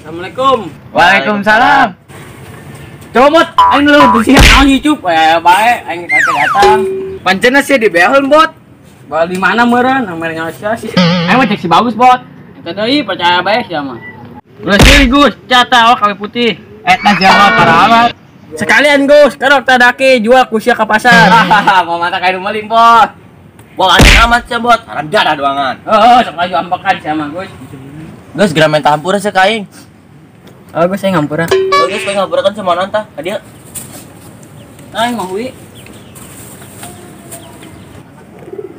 Assalamualaikum. Waalaikumsalam. Coba bot, aing lu bisi naon YouTube bae aing datang. Pancena sih di behel bot. Bal di mana meureun? Nomornya sih. Aing mah cek si bagus bot. Eta deui percaya bae sia mah. Ulah ceuy Gus, cata kawe putih. Eta jawa para amat. Sekalian Gus, karok tadake jual ku sia ka pasar. Mau mata kayak rumelin bot. Wah, aneh amat sih bot, harap darah doangan. Oh, sok laju ambekan sia mah Gus. Gus, geura main tampura sih kaing. Oh, Gus saya ngampura. Oh, Gus, kayak ngampura kan sama nanta. Dia. Aing mah hui.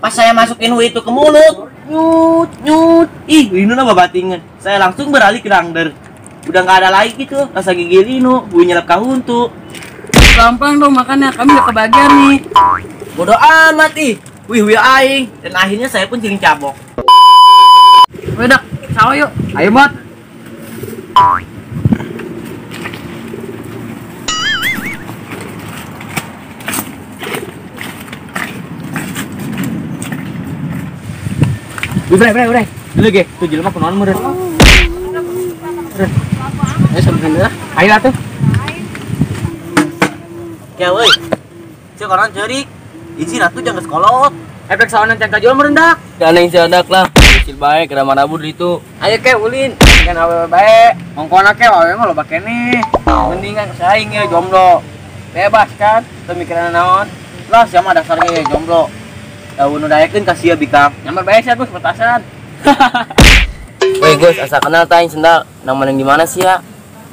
Pas saya masukin hui itu ke mulut, nyut. Ih, Winu na babatingan. Saya langsung beralih ke dangder. Udah nggak ada lagi gitu, rasa gigi Lino, hui nyelap kahuntu. Gampang dong makannya, kami udah kebagian nih. Bodoh amat ih. Wih aing. Dan akhirnya saya pun ciling cabok. Udah, sawo yuk. Ayo bot. Udah. Dulu ge, tuh jelema kunaon meureun. Ayo sampean dah. Ayo atuh. Ya woi. Cek orang cerik. Isi ratu jangan sekolot. Efek saonan can kajual merendak. Dan yang seadak lah. Kecil baik kena mana bud itu. Ayo ke ulin, kan awewe bae. Mongkona ke awewe mah loba keneh. Mendingan saing ya jomblo. Bebas kan, teu mikiran naon. Lah siapa dasarnya ya jomblo. Daun udah yakin kasih ya bika. Nyamar bae sia Gus petasan. Woi Gus, asa kenal tanya sendal. Nama yang di mana sih ya?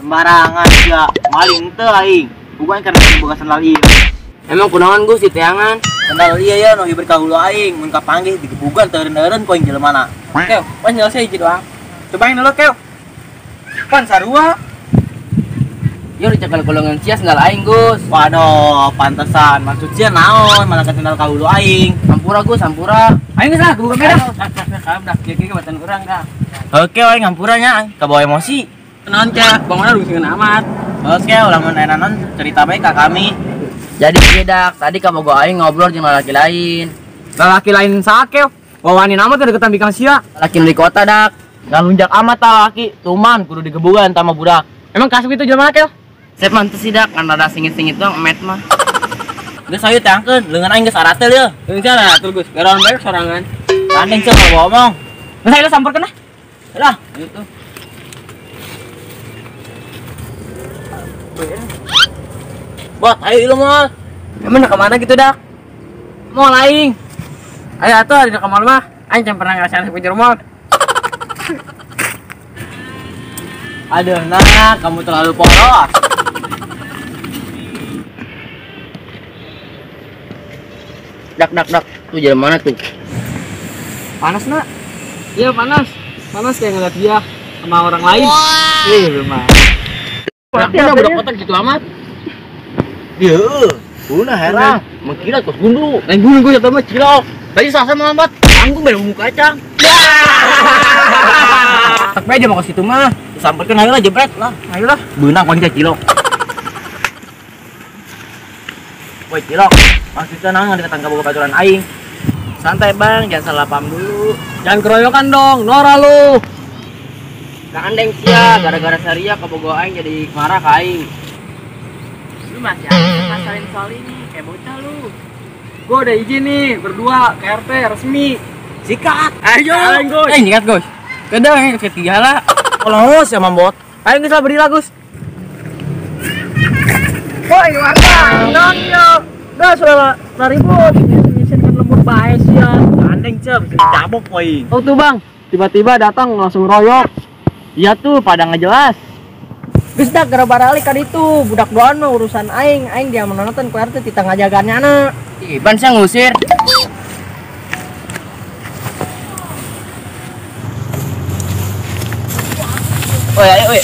Sembarangan ya, maling teu aing. Bukan karena boga sendal ieu. Emang kunaon Gus di teangan? Sendal ieu ya nu hibur ka hulu aing, mun kapanggih digebugan teureun-eureun ku aing jelema. Keu, pan nyelesai hiji doang. Cobain dulu keu. Pan sarua. Yo dicekal golongan sia sendal aing Gus. Waduh, pantesan. Maksudnya naon? Malah ka sendal ka hulu aing. Sampura Gus, sampura. Aing geus lah, gua kamera. Dah kieu batan urang dah. Oke, aing ngampuranya, kabawa emosi. Kenaon cak, bangunan rusingin amat. Oke, lamun enanon cerita baik ka kami. Jadi bedak, tadi kamu gua aing ngobrol jeung laki lain. Laki lain sakeu. Wawani nama teh deketan bikang sia. Laki di kota dak. Ngalunjak amat ta laki, tuman kudu digebugan sama budak. Emang kasih itu jelema keu? Sep mantes sih dak, kan rada singit-singit doang emet mah. Geus ayo tangkeun, leungeun aing geus aratel ya. Jeung cara atuh Gus, garon bae sorangan. Tanding ceu ngomong. Nah, ayo samperkeun lah. Lah, Itu. bot, ayo ilu moal. Emang ke mana gitu dak? Mau laing. Ayo atuh ada ke mall mah. Aing can pernah ngerasain pinjur mall. Aduh, nah, kamu terlalu polos. Dak. Tuh jalan mana tuh? Panas nak? Iya panas. Panas kayak ngeliat dia sama orang lain. Ih, rumah. Udah budak kotak gitu amat. Iya, udah heran. Mengira kos gundu. Lain gunung gue jatuh mah cilok. Tadi sasa melambat. Tanggung beda muka kacang. Tak aja mau ke situ mah. Samperkeun ayo lah jebret lah. Ayolah. Beunang paling cilok. Woi, cilok. Maksudnya naon dikatang boga baturan aing. Santai bang, jangan salah paham dulu. Jangan keroyokan dong, Nora lu. Gandeng sia, gara-gara Saria kebogo aing jadi marah ke aing. Lu masih aja masalin soal ini, kayak bocah lu. Gua udah izin nih, berdua ke RT resmi. Sikat. Ayo. Ingat Gus. Kedang yang ketiga lah. Kalau ya mambot. Ayo geus lah berdiri Gus. Woi, warga, dong yo. Dah sudah ribut. Ini kan lembur bae sih ya. Andeng cep, cabok poin. Oh tuh bang, tiba-tiba datang langsung royok. Iya tuh pada nggak jelas. Geus dak gara-gara ali kan itu budak doan mah urusan aing dia menonton ku RT tita ngajagaannya anak. Iban sih ngusir. Woi, ayo woi.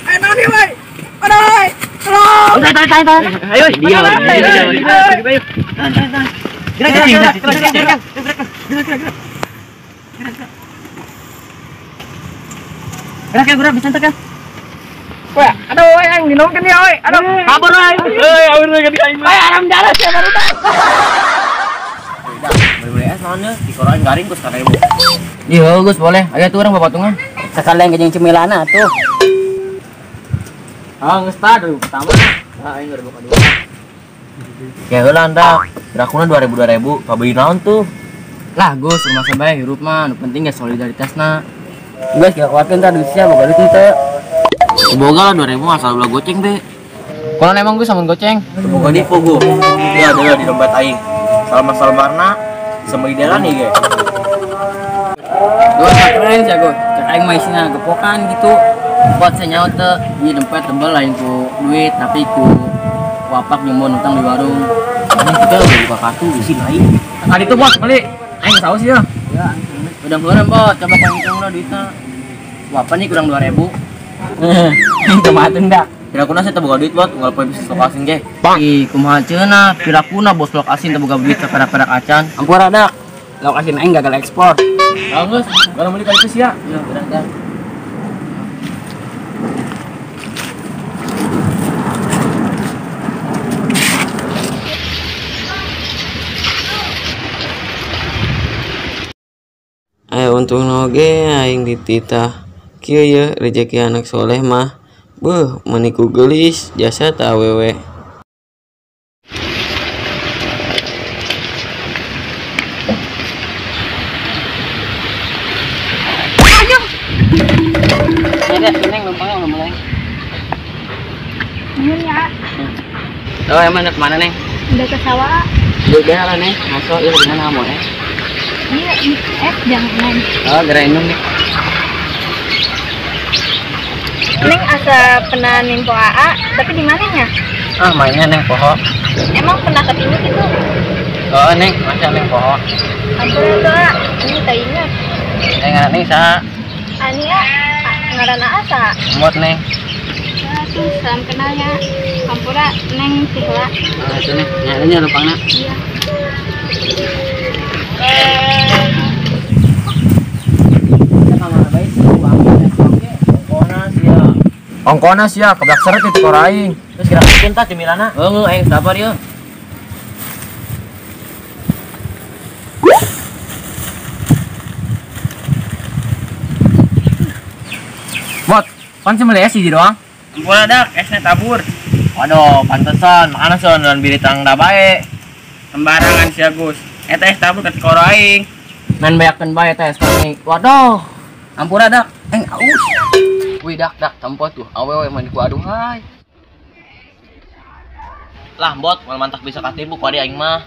Ayo noni woi. Aduh. Tahan. Ayo, dia. Gerak, bisa tekan. Woi, aduh woi aing dinongkeun ya woi. Aduh, Kabur aing. awir lagi di aing. Alam jalan sih baru tah. Boleh naonnya di koran garing Gus 1000. Iya Gus boleh. Ayo tuh orang bawa patungan. Sekalian gajeng cemilana tuh. Ah, geus tah dulu pertama. Ah, aing udah buka dulu. Ya heula anda. Berakuna 2000 pabeli naon tuh? Lah Gus, rumah sebae hirup mah, nu penting ge solidaritasna. Guys, kira kuatkeun tah duitnya boga duit teu. Boga lah 2000 asal ulah goceng teh. Kunaon emang Gus samun goceng? Boga di pogo. Dia adalah di dompet aing. Salma-salmarna sama idealan nih ge. Gus, keren sih Gus. Cek aing mah isina gepokan gitu. Buat saya nyawa teh, ieu dompet tebel lain ku duit tapi ku wapak jeung mun utang di warung. Ini kita udah buka kartu di sini aing. Tadi tuh bos, beli. Aing saus ya. Ya, udah beneran bot, coba kau hitung lah duitnya. Wapa nih kurang 2000. Aing kematen dah. Kira-kira saya boga duit buat unggal poe bisnis lokasi ge. Ih, kumaha cenah, pirakuna bos lok asin teu boga duit saperak-perak acan. Ampura dak. Lokasi aing gagal ekspor. Bagus, kalau beli kali itu sih ya. Ya, udah. Untung oge aing dititah kieu ye rezeki anak soleh mah beuh maniku geulis jasa teh awewe. Ada neng numpang belum mulai. Nuhun ya. Oh, emang nak kemana neng? Udah ke sawah. Udah lah neng, masuk ya di mana kamu ya? Iya, jangan main. Oh, gerai minum nih. Neng asa pernah nimpo AA, tapi di mananya? Ah, mainnya neng poho. Emang pernah ketemu gitu? Oh, neng, masa neng poho. Ampun itu A, ini tak ingat. Neng anak neng sa, Ani A, ngaran AA sa. mot neng. Ya tuh, salam kenalnya. Ampura, Neng Tihla. Ah, itu neng, nyarinya lupangna. Iya. Ongkona sih ya, keblak seret itu koraing. Terus kira-kira tah cemilana. Oh, aing sabar ya. Bot, pan sih meli sih doang. Ampun dak, esnya tabur. Waduh, pantesan makana son dan biritang da bae. Sembarangan sih Agus. Eta es tabur ke koro aing. Men bayakeun bae teh panik. Waduh. Ampura dak, aus. Wih dak tempo tuh awewe mandi ku aduh hai. Lah bot, mal mantak bisa katibu ku adi aing mah.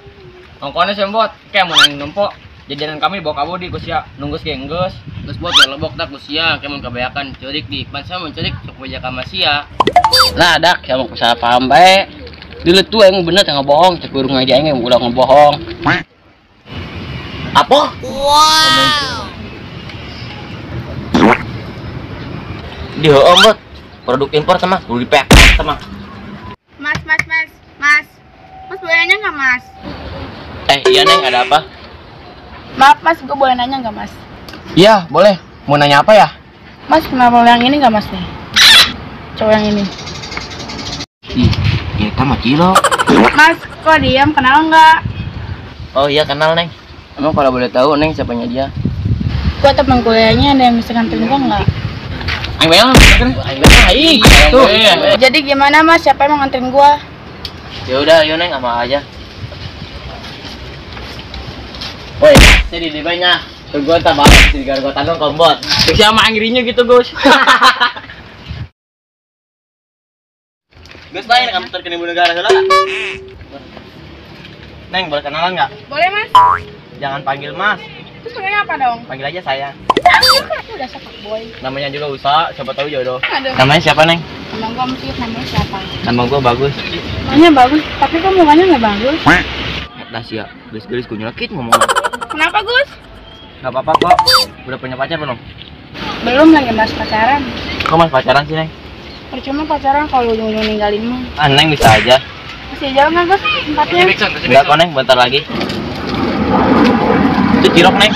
Ongkona sih bot, kayak mau nang nempo. Jajanan kami dibawa kabur di Gus ya, nunggus genggus. Terus bot ya lebok dak usia kayak mun kabayakan ceurik di pan sama ceurik sok beja ka masia. Lah dak ya mau salah paham bae. Dulu tuh aing bener teh ngebohong, cek urung aja aing ulah ngebohong. Apa? Di bot, produk impor mah kudu dipek mah. Mas. Mas boleh nanya nggak Mas? Iya neng, ada apa? Maaf Mas, gue boleh nanya nggak Mas? Iya, boleh. Mau nanya apa ya? Mas kenal yang ini nggak Mas nih? Cowok yang ini. Ih, kita mah Cilo. Mas, kok diam? Kenal nggak? Oh iya kenal neng. Emang kalau boleh tahu neng siapanya dia? Gua teman kuliahnya, ada yang bisa nganterin gua nggak? Aing bayang, aing. Tuh. Jadi gimana Mas? Siapa yang mau nganterin gua? Ya udah, yuk neng sama aja. Woi, jadi di banyak. Tuh gua tak banget di gargo tanggung kombot. Cek sama anggrinya gitu, Gus. Gus lain kamu terkena ibu negara heula. Neng, boleh kenalan nggak? Boleh Mas. Jangan panggil Mas, Terus panggilnya apa dong? panggil aja saya. Udah sepak boy. Namanya juga usaha, siapa tahu jodoh. Aduh. Namanya siapa neng? Emang gua mesti namanya siapa? Nama gua bagus. Namanya bagus, tapi kok mukanya nggak bagus? Nah sih ya, gelis-gelis ku nyelekit ngomong. Kenapa Gus? Gak apa-apa kok. Udah punya pacar belum? Belum lagi mas pacaran. Kok mas pacaran sih neng? Percuma pacaran kalau ujung-ujung ninggalin mah. Ah neng bisa aja. Masih jauh nggak Gus tempatnya? Enggak kok neng, bentar lagi. Itu cilok neng.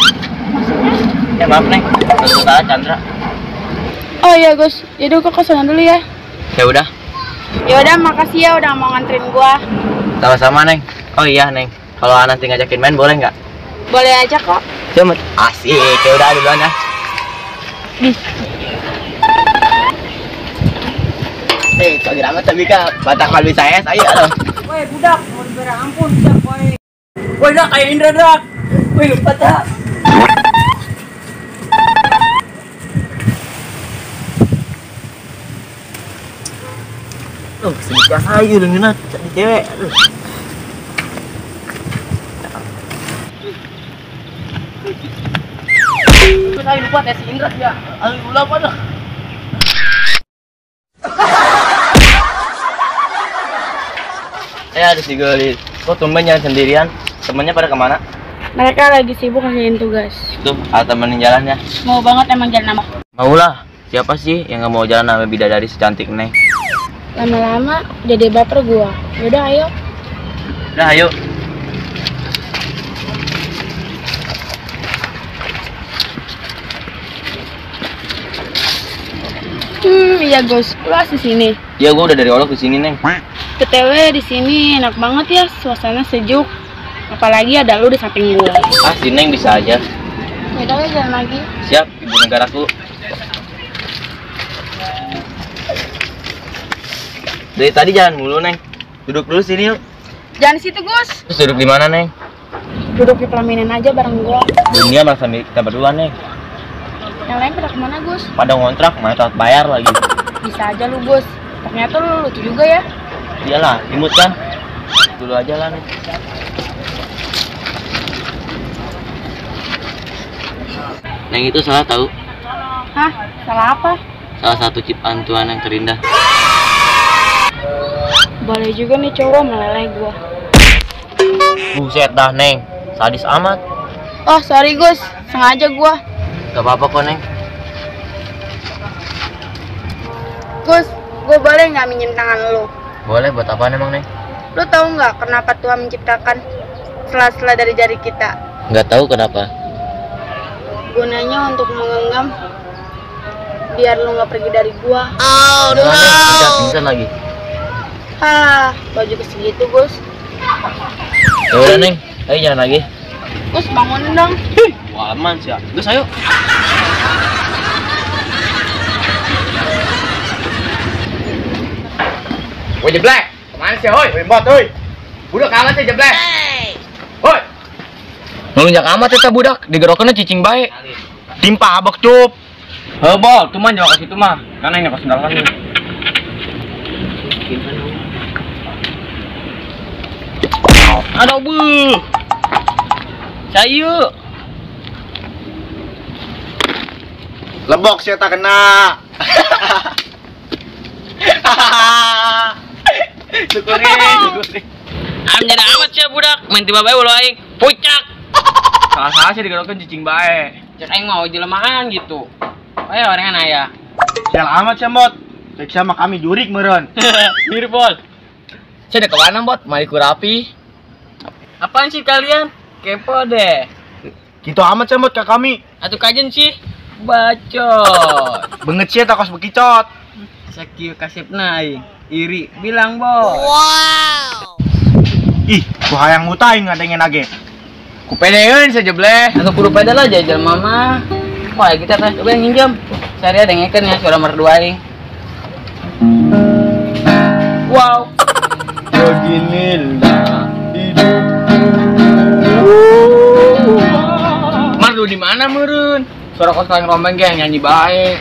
Maksudnya? Maaf neng, saudara Chandra. Oh iya Gus, jadi gua kesana dulu ya. Ya udah, Ya udah, makasih ya udah mau nganterin gua. sama-sama neng. Oh iya neng, kalau nanti ngajakin main boleh nggak? Boleh aja kok. Cuma asik, ya udah duluan ya. Pagi amat tapi kak, batak kalau bisa es, ayo loh. Woi budak, mau diberi ampun siap woi. Woi dak kayak Indra dak. Woi lupa dak. Sedikit ayu dengan jadi cewek. Saya lupa tes Indra ya. Ayo lupa dah. Harus digolin. Kok tumben jalan sendirian? Temennya pada kemana? Mereka lagi sibuk ngerjain tugas. Tuh, temenin jalannya. Mau banget emang jalan sama. Maulah. Siapa sih yang nggak mau jalan sama bidadari secantik Neng? Lama-lama jadi baper gua. Yaudah ayo. Udah, ayo. Iya Gus, lu asli sini. Ya gua udah dari Olok ke sini Neng. PTW di sini enak banget ya, suasana sejuk. Apalagi ada lu di samping gua. Si Neng bisa aja. Yaudah ya jalan lagi. Siap, ibu negaraku. Dari tadi jalan mulu Neng. Duduk dulu sini yuk. Jangan di situ Gus. Terus duduk di mana Neng? Duduk di pelaminan aja bareng gua. Dunia malah sambil kita berdua Neng. Yang lain pada kemana Gus? Pada ngontrak, mana telat bayar lagi. Bisa aja lu Gus. Ternyata lu lucu juga ya. Iyalah, imut kan? Dulu aja lah Neng. Neng itu salah tahu. Hah? Salah apa? Salah satu ciptaan Tuhan yang terindah. Boleh juga nih cowok meleleh gua. Buset dah Neng, sadis amat. Oh sorry Gus, sengaja gua. Gak apa-apa kok Neng. Gus, gua boleh nggak minjem tangan lu? Boleh, buat apaan emang Neng? Lu tahu nggak kenapa Tuhan menciptakan sela-sela dari jari kita? Nggak tahu kenapa. Gunanya untuk menggenggam biar lu nggak pergi dari gua. Udah pingsan lagi. Hah, baju segitu Gus. Ya udah Neng, ayo jalan lagi. Gus bangun dong. Wah, aman sih ya. Gus ayo. Woi jeblek, kemana sih hoi? Woi bot hoi. Budak amat sih jeblek. Hoi. Ngelunjak amat eta budak, digerokeunna cicing bae. Timpa abak cup. Hebol, tuh mah jangan ke situ mah. Karena ini kos sendal lagi. Aduh bu. Sayu. Lebok sih tak kena. Syukurin. Jadi amat sih budak, main tiba bae ulah aing. Pucak. Salah-salah sih digerokeun cicing bae. Cek aing mau jelemahan gitu. Ayo orengan aya. Sial amat sih bot. Cek sama kami jurik meureun. Mirip bol. Saya udah kemana bot? Mari kurapi. Apaan sih kalian? Kepo deh. Gitu amat sih bot ke kami. Atuh kajen sih. Bacot. Benget sih tak kos bekicot. Sakieu kasepna aing. Iri bilang bos. Ih, ku hayang mutaing ngadengin age. Kupedeun saja bleh. Atau kudu pede lah jajal mama. Wah kita teh coba yang nginjem. Sari ada ngeken ya suara mertua aing. Wow. Beginilah hidupku. Mardu di mana meureun? Suara kos kaleng rombeng ge nyanyi bae.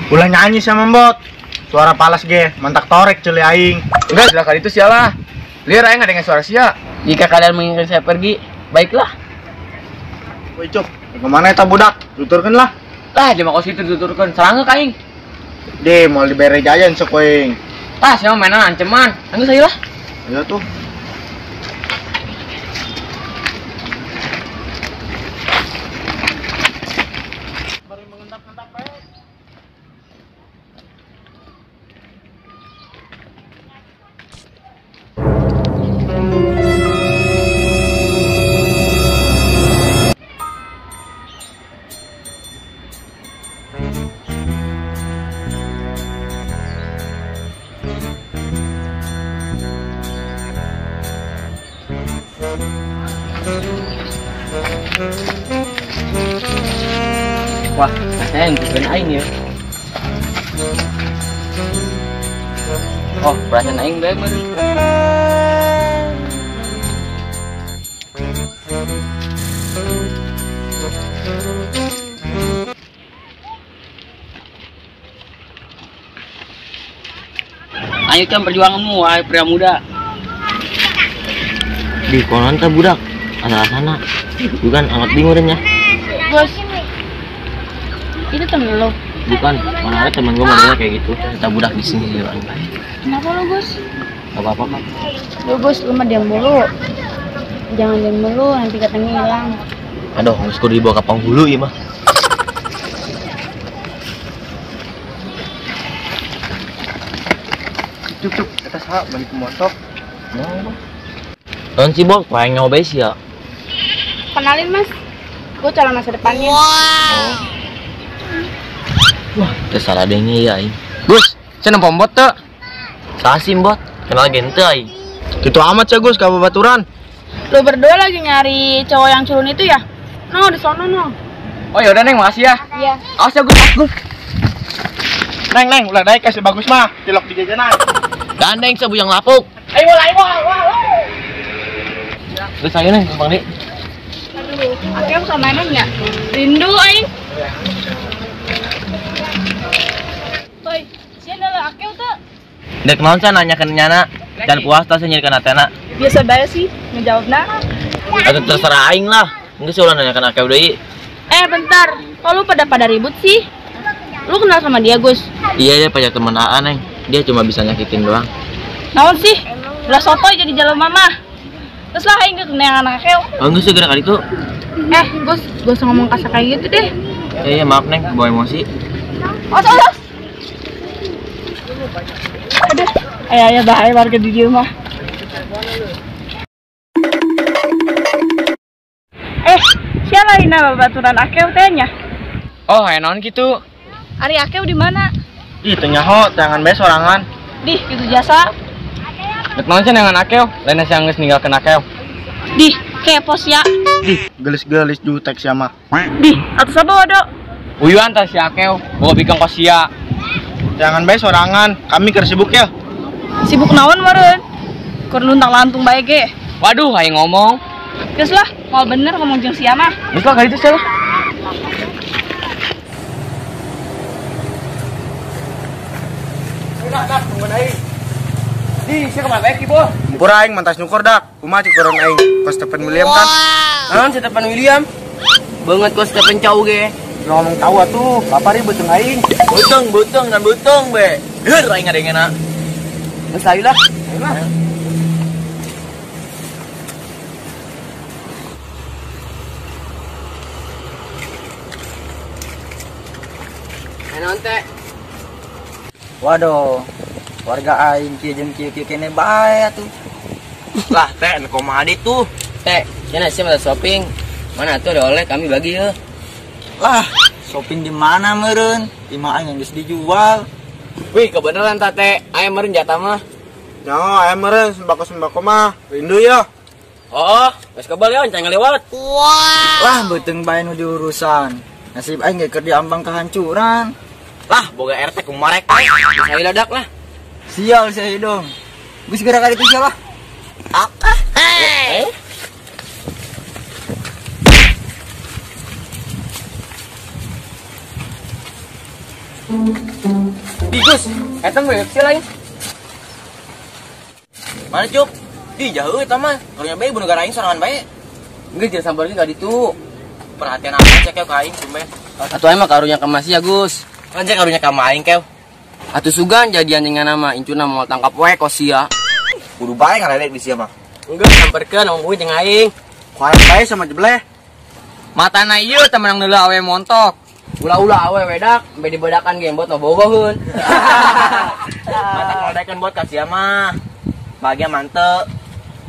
Ulah nyanyi sama bot. Suara palas ge, mantak torek celi aing. Enggak, silakan itu sialah. Liar aing ada suara sia. Jika kalian menginginkan saya pergi, baiklah. Woi cuk, kemana eta budak? Tuturkeun lah. Lah, jama kos itu tuturkeun sarangga ka aing. De, mau dibere jajan sok weuing. Tah, sia mainan anceman. Anggeus ayo lah. Ya tuh. Wah, Saya bukan aing ya. Oh, perasaan aing bae meureun. Ayo kan perjuanganmu, wahai pria muda. Di konon teh budak asal-asana. Bukan angkat bingung ya. Gus, itu temen lo. Bukan, mana ada teman gue modelnya kayak gitu. Kita budak di sini di orang baik. Kenapa lo Gus? Gak apa-apa kan? Lo Gus, lu mah diam mulu. Jangan diam mulu, nanti katanya hilang. Aduh, harus kudu dibawa ke penghulu ya mah. Cuk, kita sah balik ke motor. Non si Bok, pengen nyobain sih ya. Kenalin Mas, gue calon masa depannya. Wah, tersalah dengnya ya ini. Gus, saya nempom bot tuh. Sasim Bot, kenal gente ai. Gitu amat ya Gus, kamu baturan. Lo berdua lagi nyari cowok yang culun itu ya? No, di sono no. Oh yaudah Neng, makasih ya. Iya. Awas ya Gus. Neng, ulah daik kasih bagus mah. Cilok di jajanan. Gandeng sabu yang lapuk. Ayo. Terus ayo Neng, Bang Dik. Aduh, akhirnya sama mainan ya? Rindu aing. Toy, siapa lo akhirnya tuh? Dek naon saya nanya ke nyana. Dan puas tas nyirikan atena. Biasa banget sih, ngejawabnya. Atau terserah aing lah. Enggak sih ulah nanya ke akeu deui. Bentar, kok lu pada ribut sih? Lu kenal sama dia, Gus? Iya ya, pajak temen Aan, Neng. Dia cuma bisa nyakitin doang. Naon sih? Udah sotoy jadi jalan mama. Terus lah aing gak kenal anak keo. Oh, enggak sih gerak kali itu. Gus, gak usah ngomong kasar kayak gitu deh. Iya, maaf Neng, bawa emosi. Os. Aduh, ayah bahaya warga di dia mah. Siapa ini baturan akeu tehnya? Oh, enon gitu. Ari akeu di mana? Ih, teu nyaho, jangan bae sorangan. Dih, gitu jasa. Dek naon cenah dengan akeu, lain asa geus ninggalkeun akeu. Dih, kepos ya. Dih, gelis-gelis jutek sia mah. Dih, atuh sabeu ado. Uyuan tah si akeu, boga bikang kosia. Jangan bae sorangan, kami keur sibuk ya. Sibuk naon meureun? Keur luntang lantung bae ge. Waduh, aing ngomong. Geus lah, mau bener ngomong jeung sia mah. Geus lah kali itu salah. Dak, tunggu aing. Di, sia kemana bae ki, Bo? Mumpur aing mantas nyukur dak. Kumaha cukuran aing? Ko Stephen William kan? Naon si Stephen William? Banget kok Stephen Chow ge. Ngomong tahu atuh, lapari beuteung aing. Buteng be. Heur aing ngadengena. Geus ayo lah. Naon teh? Waduh, warga aing kieu jeung kieu kene bae atuh. Lah, teh kumaha ditu? Teh, cenah sih mata shopping. Mana tuh ada oleh kami bagi ya. Lah, shopping di mana meureun? Imah aing geus dijual. Wih, kebeneran tate, ayam meureun jatah mah. Nyaho aya meureun sembako mah. Rindu ya. Oh, geus kebal ya, jangan lewat. Lah, beuteung bae nu diurusan. Nasib aing ge keur diambang kehancuran. Lah, boga RT kumarek. Saya ledak lah. Sial si Hidung. Geus gerak kali itu sial lah. Apa? Di Gus, eta mah sih lain. Mana Cup? Di jauh eta mah. Karunya bae bunuh gara aing sorangan bae. Geus jangan sampeurkeun ka ditu. Perhatian apa cek ka aing tumben. Atuh emang karunya ke Mas ya, Gus. Kan cek karunya ka aing keu. Atuh sugan jadian dengan nama incuna mau tangkap we kosia. Kudu bae ngarelek di sia mah. Enggak sampeurkeun ngomong jeung aing. Kualat bae sama jebleh. Matana ieu teh menang deuleu awe montok. Ulah-ulah awe wedak, sampai dibedakan game bot no bogoheun. Mata koldekeun buat ka sia mah. Bahagia mantep.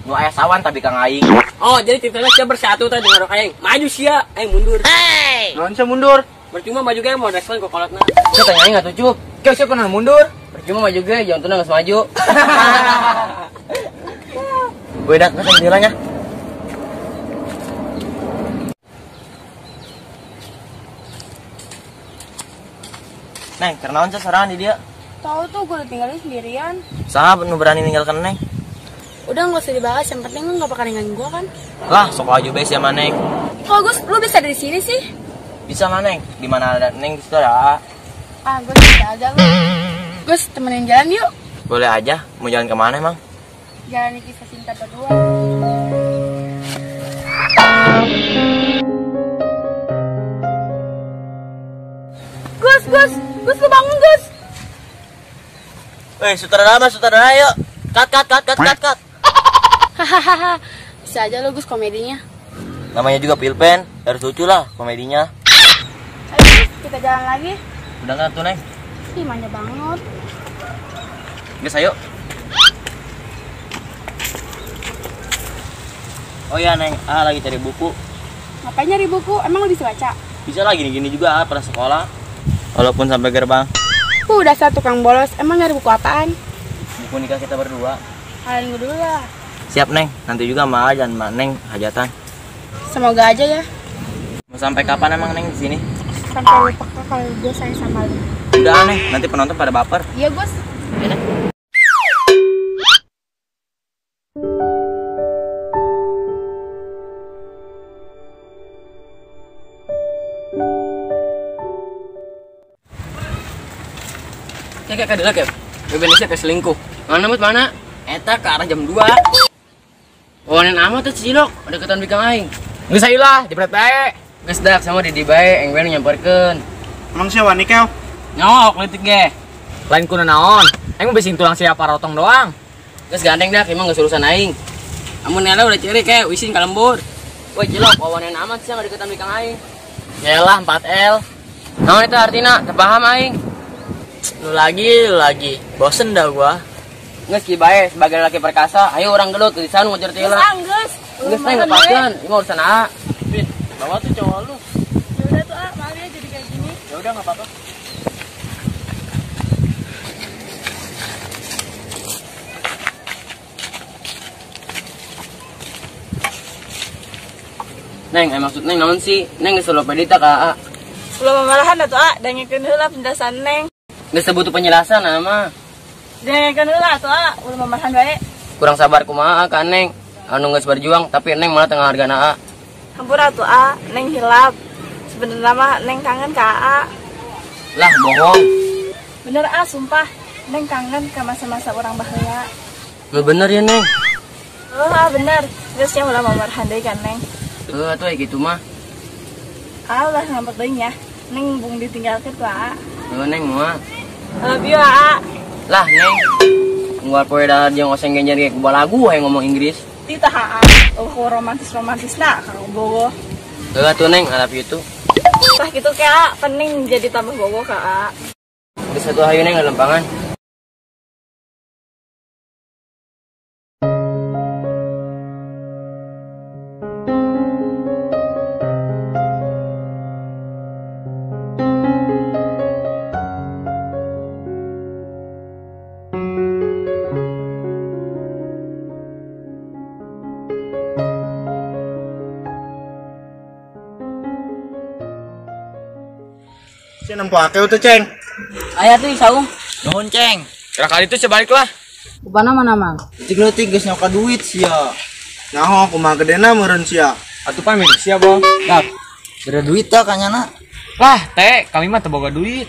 Nu aya sawan tapi kang aing. Oh, jadi ceritanya sia bersatu teh dengan aing. Maju sia, aing mundur. Naon sia mundur? Percuma maju ge mau respon ke kolotna. Saya tanya aing atuh Cup. Keu sia pernah mundur? Percuma maju ge, jangan tunang geus maju. Wedak ka jendelanya. Neng, karena onca serangan di dia. Tahu tuh gue udah tinggalin sendirian. Sahabat nu berani ninggalkan Neng. Udah nggak usah dibahas, yang penting lu nggak bakal ninggalin gue kan? Lah, sok aja bes ya Neng. Kok Gus, lu bisa dari sini sih? Bisa mah Neng. Di mana ada Neng di situ ada. Ah, Gus bisa aja lu. Gus, temenin jalan yuk. Boleh aja. Mau jalan kemana emang? Jalan kisah cinta berdua. Gus, lu bangun Gus. Sutradara yuk. Cut. Hahaha, bisa aja lu Gus komedinya. Namanya juga Pilpen, harus lucu lah komedinya. Ayo Gus, kita jalan lagi. Udah nggak tuh Neng? Ih, manja banget. Guys, ayo. Oh iya Neng, lagi cari buku. Ngapain nyari buku? Emang lu bisa baca? Bisa lah gini-gini juga pada sekolah. Walaupun sampai gerbang. Udah satu tukang bolos, emang nyari buku apaan? Buku nikah kita berdua. Kalian gue dulu lah. Siap Neng, nanti juga Ma dan Ma Neng hajatan. Semoga aja ya. Mau sampai kapan emang Neng di sini? Sampai lupa kalau gue sayang sama lu. Udah Neng, nanti penonton pada baper. Iya Gus. Ya, Neng. Kayak dulu kayak Indonesia kayak selingkuh. Mana? Eta ke arah jam 2. Oh, nen amat tuh cilok, deketan bikang aing. Geus lah, jepret bae. Geus dak sama di bae, engben nyamperkeun. Emang siapa nih kau? Nyok leutik ge. Lain kuna naon? Aing bising tulang siapa rotong doang. Geus gandeng dak, emang geus urusan aing. Amun nela udah ciri kayak wisin ka lembur. Woi cilok, wawanen amat sih deketan bikang aing. Yaelah 4L. Naon eta artina? Teu paham aing. Lu lagi. Bosen dah gua. Geus ki bae sebagai laki perkasa, ayo orang gelut di sana ngejar tila. Gus. Geus teh lepaskeun, ieu mah urusan A. Bawa tuh cowok lu. Yaudah tuh maaf ya jadi kayak gini. Ya udah enggak apa-apa. Neng, maksud Neng naon sih? Neng geus lo pedita ka A. Belum memarahan atuh dengekeun heula penjelasan Neng. Geus butuh penjelasan nama. Dengekeun heula atuh belum memarahan bae. Kurang sabar kumaha ka Neng. Anu geus berjuang tapi Neng malah tengah hargana A. Hampura atuh Neng hilap. Sebenarnya mah Neng kangen ka A. Lah bohong. Bener sumpah. Neng kangen ke masa-masa orang baheula. Lu bener ya Neng. Bener. Terus yang ulah memarahan deui kan Neng. Atuh gitu mah. Ulah ngampet deui nya. Neng bung ditinggalkeun ku A. Neng moal. Love you A. Lah Neng. Ngluar poe dah jeung oseng genjer ge ku balagu we ngomong Inggris. Tita A. Romantis-romantisna ka bogo. Atuh Neng, I love you too. Tah kitu ke A, pening jadi tambah bogo ka A. Geus atuh hayu Neng lempangan. Si nempo akeu tuh, Ceng. Aya tuh saung. Nuhun Ceng. Kira kali itu sebalik lah. Upana mana mang? Cik geus nyoka duit sia. Nyaho kumaha gedena meureun sia. Atuh pamit sia, Bang. Dak. Beda duit tah kanyana. Lah, teh, kami mah teu boga duit.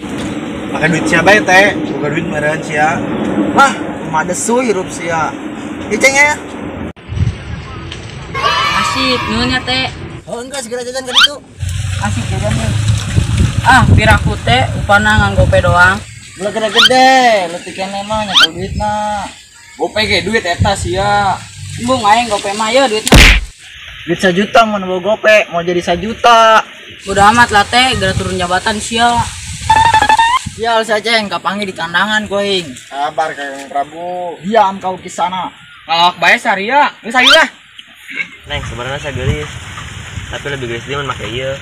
Make duit sia bae, teh. Boga duit meureun sia. Wah, kumaha desu hirup sia. Ieu Ceng ya. Asik, nuhun ya teh. Oh, enggak segera jajan ka ditu. Asik jajan teh. Piraku teh upana nganggo gope doang. Ulah gede-gede, leutik keneh mah nyekel duit mah. Gope ge duit eta sia. Embung aing gope mah ye duitna. Duit 1 juta mun mau gope, mau jadi 1 juta. Udah amat lah teh, gara turun jabatan sia. Sial sia Ceng, kapangi di kandangan koing. Sabar Kang Prabu. Diam kau di sana. Ngalawak bae saria. Geus ayo lah. Neng, sebenarnya saya gelis. Tapi lebih gelis dia mun make ieu.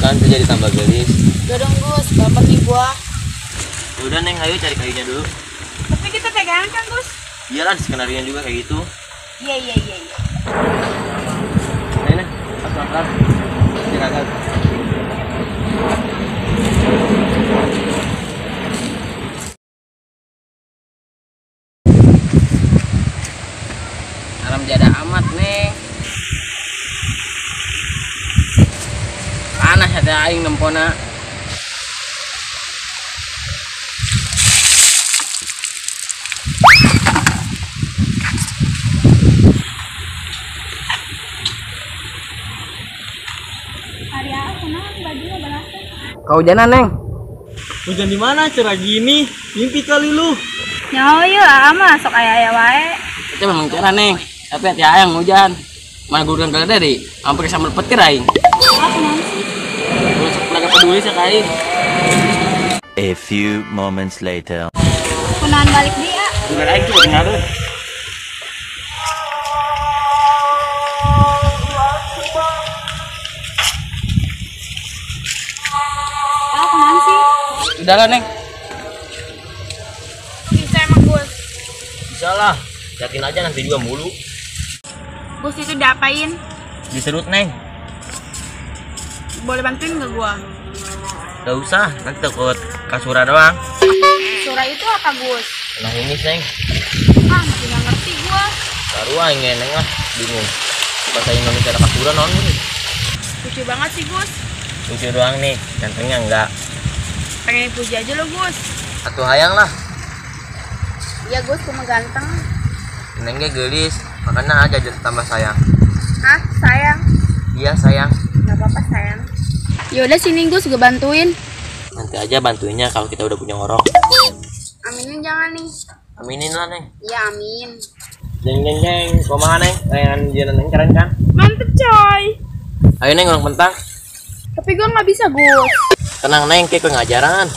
kan kerja ditambah gelis. Gak dong Gus, gampang nih gua. Udah Neng, ayo cari kayunya dulu. Tapi kita pegangan kan Gus? Iyalah, di skenarinya juga kayak gitu. Iya. Neng, pelan-pelan. Silakan. Alam jada amat Neng. Panas ada aing nempona. Hari aku nah bajunya belasan. Kau jalan Neng. Hujan di mana cerah gini? Mimpi kali lu. Nyawa ya masuk ayah wae. Itu memang cerah Neng. Tapi hati ayang hujan. Mana gurun kali tadi? Hampir sambal petir aing. Aku nanti. Gua lagi peduli sekali. A few moments later. Kunahan balik dia. Dengar aing tuh, dengar. Aku nanti. Udah lah Neng. Bisa emang Gus. Bisa lah, yakin aja nanti juga mulu. Gus itu diapain? Diserut Neng. Boleh bantuin nggak gua? Gak usah, nanti takut kasura doang. Surah itu apa Gus? Nah ini Neng, Ah, masih nggak ngerti gua. baru aing Neng lah, bingung. Bahasa Indonesia ada kasura non nih. Lucu banget sih Gus. Lucu doang nih, gantengnya enggak. Pengen puji aja lo Gus. Atuh hayang lah, Iya Gus, cuma ganteng. Nengnya gelis, makanya aja jadi tambah sayang. Ah, sayang. Iya sayang. Gak apa-apa sayang. Yaudah sini Gus, gue bantuin. Nanti aja bantuinnya kalau kita udah punya orok. Aminin jangan nih. Aminin lah Neng. Iya amin. Jeng, kumaha Neng? Kayak jalan Neng keren kan? Mantep coy. Ayo Neng orang pentang. Tapi gue nggak bisa Gus. Tenang Neng, kayak ngajaran.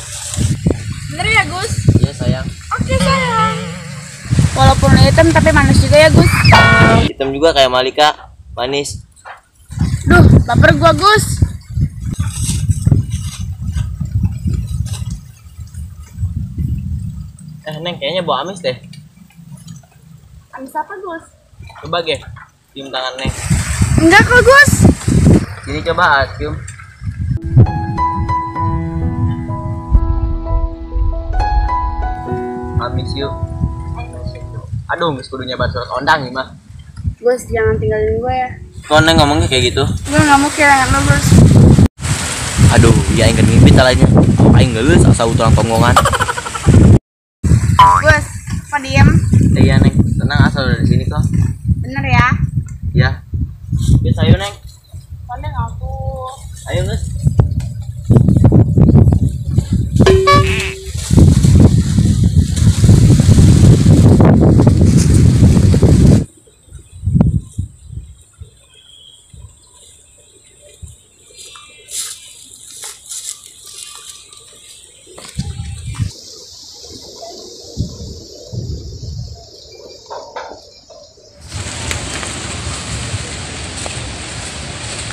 Bener ya Gus? Iya sayang. Oke sayang. Walaupun hitam tapi manis juga ya Gus. Hitam juga kayak Malika, manis. Duh, baper gua Gus. Neng kayaknya bau amis deh. Amis apa Gus? Coba ge, cium tangan Neng. Enggak kok Gus. Sini coba cium. Amis yuk. Aduh, mis kudunya buat surat ondang nih mah. Gus jangan tinggalin gue ya. Kok Neng ngomongnya kayak gitu? Gue nggak mau kehilangan lo Gus. Aduh, ya ingin ngimpi talanya. Aing geus asa utulang tonggongan. Gus, kok diem? Iya Neng, tenang asal dari sini kok. Bener ya? Ya. Bisa ayo Neng. Pandang aku. Ayo Nges.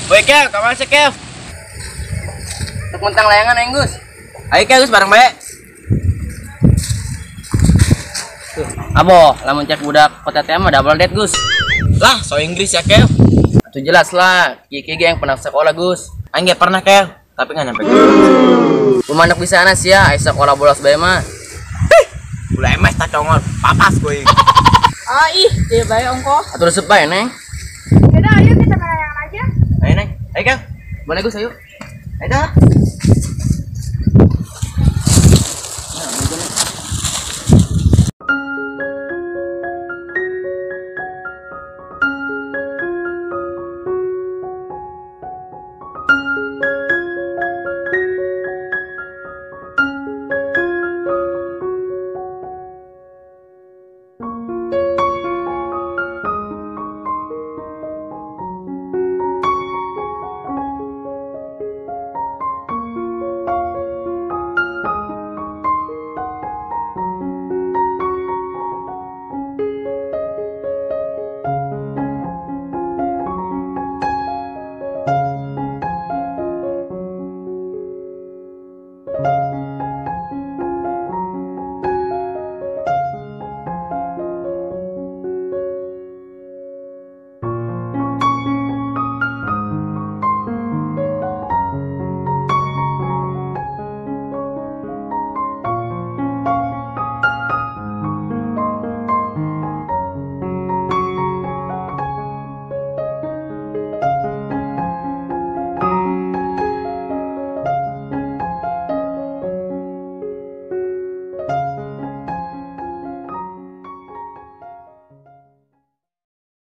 Woi Kev, kapan sih Kev? Untuk mentang layangan Neng Gus. Ayo Kev, Gus bareng bae. Abo, lamun cek budak kota teh mah double date Gus. Lah, so Inggris ya Kev. Itu jelas lah, Kiki yang pernah sekolah Gus. Aing gak pernah Kev, tapi nggak nyampe. Pemandak di sana sih ya, aisyah sekolah bolos bae mah. Ulah emes tak congol, papas gue. Oh ih, dia baik ongko. Atur resep bae Neng. Yaudah ayo kita main layangan aja. Ayo Neng, ayo Kev. Boleh Gus ayo. Ayo dah.